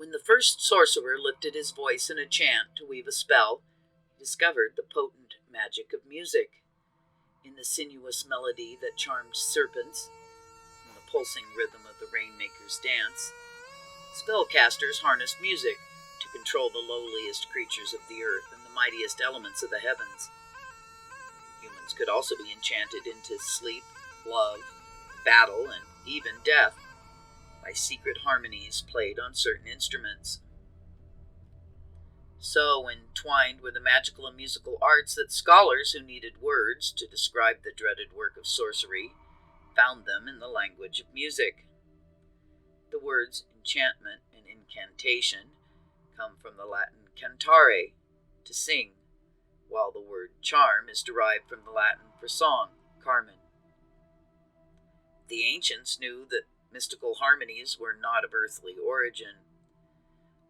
When the first sorcerer lifted his voice in a chant to weave a spell, he discovered the potent magic of music. In the sinuous melody that charmed serpents, in the pulsing rhythm of the rainmaker's dance, spellcasters harnessed music to control the lowliest creatures of the earth and the mightiest elements of the heavens. Humans could also be enchanted into sleep, love, battle, and even death by secret harmonies played on certain instruments. So entwined were the magical and musical arts that scholars who needed words to describe the dreaded work of sorcery found them in the language of music. The words enchantment and incantation come from the Latin cantare, to sing, while the word charm is derived from the Latin for song, carmen. The ancients knew that mystical harmonies were not of earthly origin.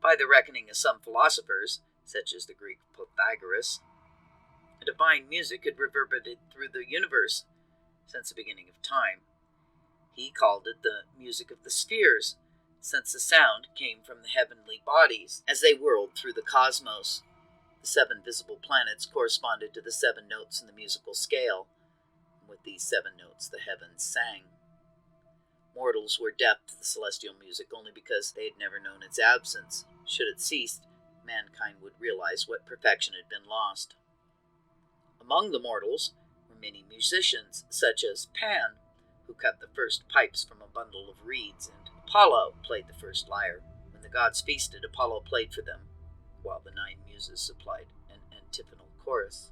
By the reckoning of some philosophers, such as the Greek Pythagoras, a divine music had reverberated through the universe since the beginning of time. He called it the music of the spheres, since the sound came from the heavenly bodies as they whirled through the cosmos. The 7 visible planets corresponded to the 7 notes in the musical scale, and with these 7 notes the heavens sang. Mortals were deaf to the celestial music only because they had never known its absence. Should it cease, mankind would realize what perfection had been lost. Among the mortals were many musicians, such as Pan, who cut the first pipes from a bundle of reeds, and Apollo played the first lyre. When the gods feasted, Apollo played for them, while the 9 muses supplied an antiphonal chorus.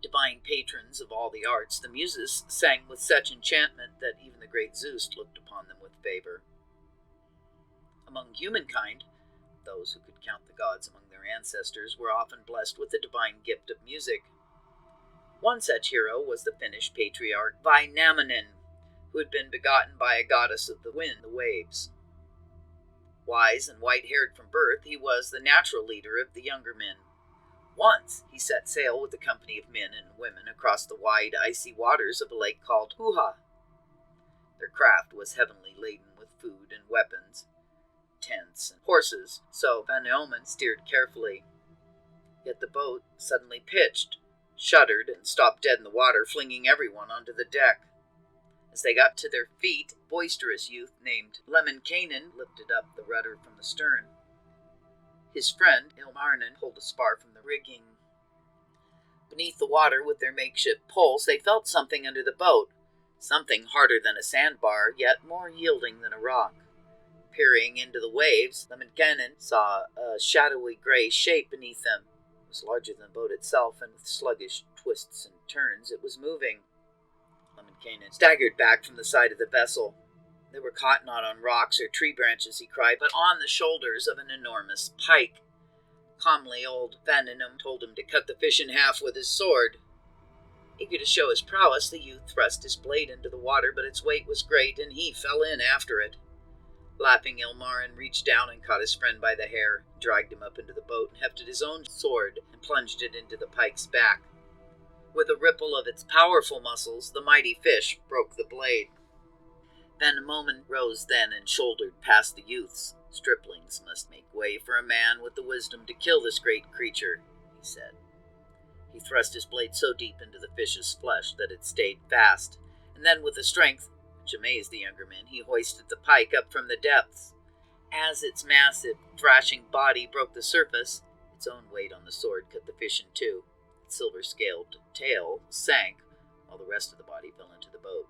Divine patrons of all the arts, the muses sang with such enchantment that even the great Zeus looked upon them with favor. Among humankind, those who could count the gods among their ancestors were often blessed with the divine gift of music. One such hero was the Finnish patriarch Vainamoinen, who had been begotten by a goddess of the wind, the waves. Wise and white-haired from birth, he was the natural leader of the younger men. Once he set sail with a company of men and women across the wide, icy waters of a lake called Huha. Their craft was heavily laden with food and weapons, tents and horses, so Vainamoinen steered carefully. Yet the boat suddenly pitched, shuddered, and stopped dead in the water, flinging everyone onto the deck. As they got to their feet, a boisterous youth named Lemminkainen lifted up the rudder from the stern. His friend, Ilmarinen, pulled a spar from the rigging. Beneath the water, with their makeshift poles, they felt something under the boat, something harder than a sandbar, yet more yielding than a rock. Peering into the waves, Lemminkainen saw a shadowy gray shape beneath them. It was larger than the boat itself, and with sluggish twists and turns, it was moving. Lemminkainen staggered back from the side of the vessel. They were caught not on rocks or tree branches, he cried, but on the shoulders of an enormous pike. Calmly, old Vaninum told him to cut the fish in half with his sword. Eager to show his prowess, the youth thrust his blade into the water, but its weight was great, and he fell in after it. Laughing, Ilmarinen reached down and caught his friend by the hair, dragged him up into the boat, and hefted his own sword and plunged it into the pike's back. With a ripple of its powerful muscles, the mighty fish broke the blade. Vainamoinen rose then and shouldered past the youths. Striplings must make way for a man with the wisdom to kill this great creature, he said. He thrust his blade so deep into the fish's flesh that it stayed fast, and then with a strength which amazed the younger men, he hoisted the pike up from the depths. As its massive, thrashing body broke the surface, its own weight on the sword cut the fish in two. Its silver-scaled tail sank, while the rest of the body fell into the boat.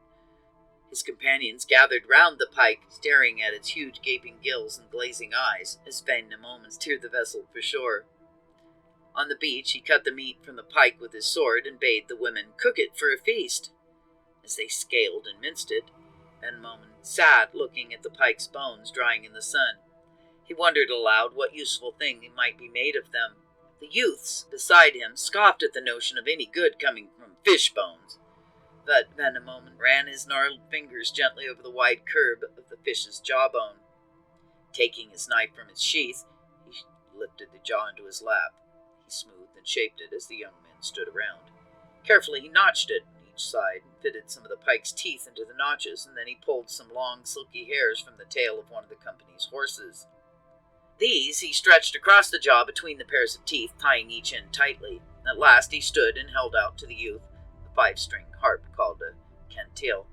His companions gathered round the pike, staring at its huge gaping gills and glazing eyes, as Vainamoinen steered the vessel for shore. On the beach, he cut the meat from the pike with his sword and bade the women cook it for a feast. As they scaled and minced it, Vainamoinen sat looking at the pike's bones drying in the sun. He wondered aloud what useful thing might be made of them. The youths beside him scoffed at the notion of any good coming from fish bones. But Vainamoinen ran his gnarled fingers gently over the wide curve of the fish's jawbone. Taking his knife from its sheath, he lifted the jaw into his lap. He smoothed and shaped it as the young men stood around. Carefully he notched it. He each side and fitted some of the pike's teeth into the notches, and then he pulled some long, silky hairs from the tail of one of the company's horses. These he stretched across the jaw between the pairs of teeth, tying each end tightly. At last he stood and held out to the youth a 5-string harp called a Kantele.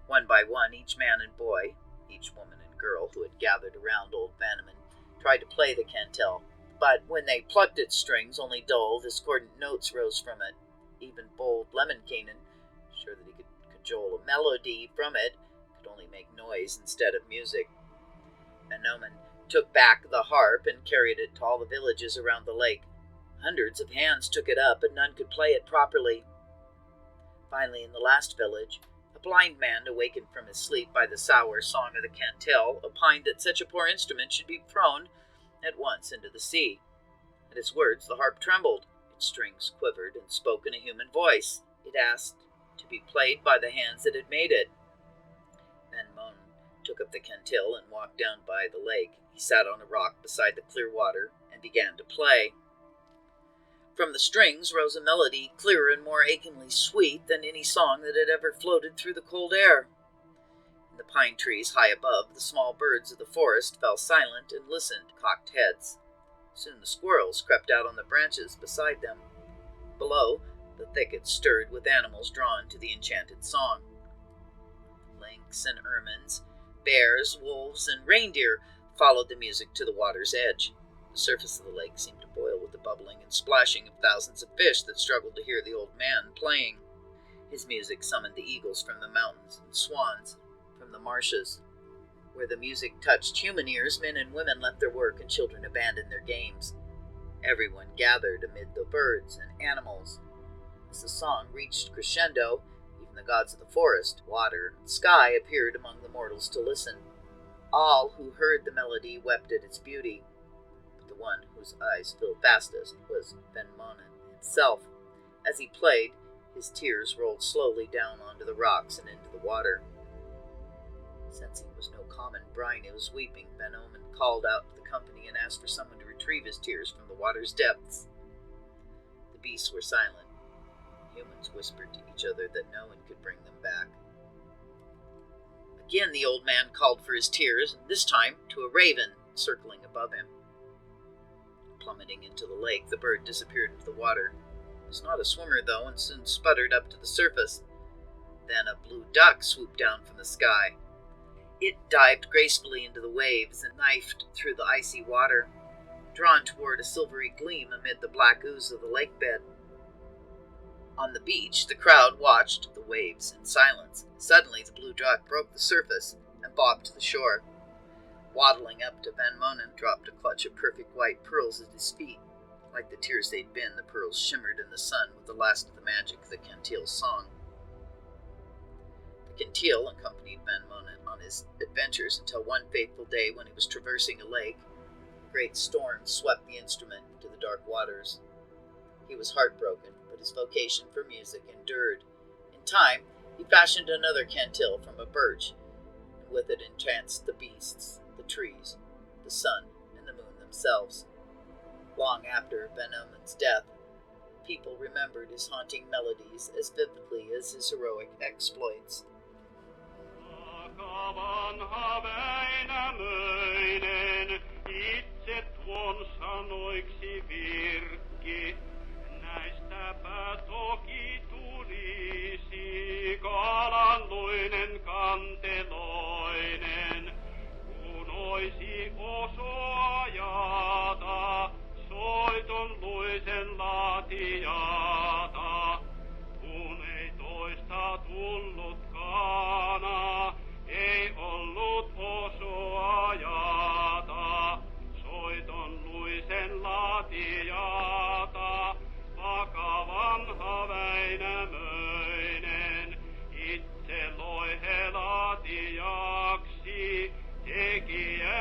One by one, each man and boy, each woman and girl who had gathered around old Vanneman, tried to play the Kantele, but when they plucked its strings, only dull, discordant notes rose from it. Even bold Lemminkainen, sure that he could cajole a melody from it, could only make noise instead of music. Vanneman took back the harp and carried it to all the villages around the lake. Hundreds of hands took it up, but none could play it properly. Finally, in the last village, a blind man, awakened from his sleep by the sour song of the Kantele, opined that such a poor instrument should be thrown at once into the sea. At his words, the harp trembled, its strings quivered, and spoke in a human voice. It asked to be played by the hands that had made it. Van Monen took up the Kantele and walked down by the lake. He sat on a rock beside the clear water and began to play. From the strings rose a melody clearer and more achingly sweet than any song that had ever floated through the cold air. In the pine trees high above, the small birds of the forest fell silent and listened, cocked heads. Soon the squirrels crept out on the branches beside them. Below, the thicket stirred with animals drawn to the enchanted song. Lynx and ermines, bears, wolves, and reindeer followed the music to the water's edge. The surface of the lake seemed to boil with the bubbling and splashing of thousands of fish that struggled to hear the old man playing. His music summoned the eagles from the mountains and swans from the marshes. Where the music touched human ears, men and women left their work and children abandoned their games. Everyone gathered amid the birds and animals. As the song reached crescendo, even the gods of the forest, water, and sky appeared among the mortals to listen. All who heard the melody wept at its beauty, but the one whose eyes filled fastest was Van Monen himself. As he played, his tears rolled slowly down onto the rocks and into the water. Sensing it was no common brine who was weeping, Van Monen called out to the company and asked for someone to retrieve his tears from the water's depths. The beasts were silent. Humans whispered to each other that no one could bring them back. Again the old man called for his tears, and this time to a raven circling above him. Plummeting into the lake, the bird disappeared into the water. It was not a swimmer, though, and soon sputtered up to the surface. Then a blue duck swooped down from the sky. It dived gracefully into the waves and knifed through the icy water, drawn toward a silvery gleam amid the black ooze of the lake bed. On the beach, the crowd watched the waves in silence. Suddenly, the blue duck broke the surface and bobbed to the shore. Waddling up to Van Monen, dropped a clutch of perfect white pearls at his feet. Like the tears they'd been, the pearls shimmered in the sun with the last of the magic of the Kantele's song. The Kantele accompanied Van Monen on his adventures until one fateful day when he was traversing a lake, a great storm swept the instrument into the dark waters. He was heartbroken, but his vocation for music endured. In time, he fashioned another Kantele from a birch, and with it entranced the beasts, the trees, the sun, and the moon themselves. Long after Van Monen's death, people remembered his haunting melodies as vividly as his heroic exploits. Näistäpä toki tulisi kalanluinen kanteloinen, kun oisi osoajata, soitonluisen laatijata, kun ei toista tullutkaana, ei ollut osoajata, soitonluisen laatijata. Vanha Väinämöinen itse loi he laatijaksi, tekijä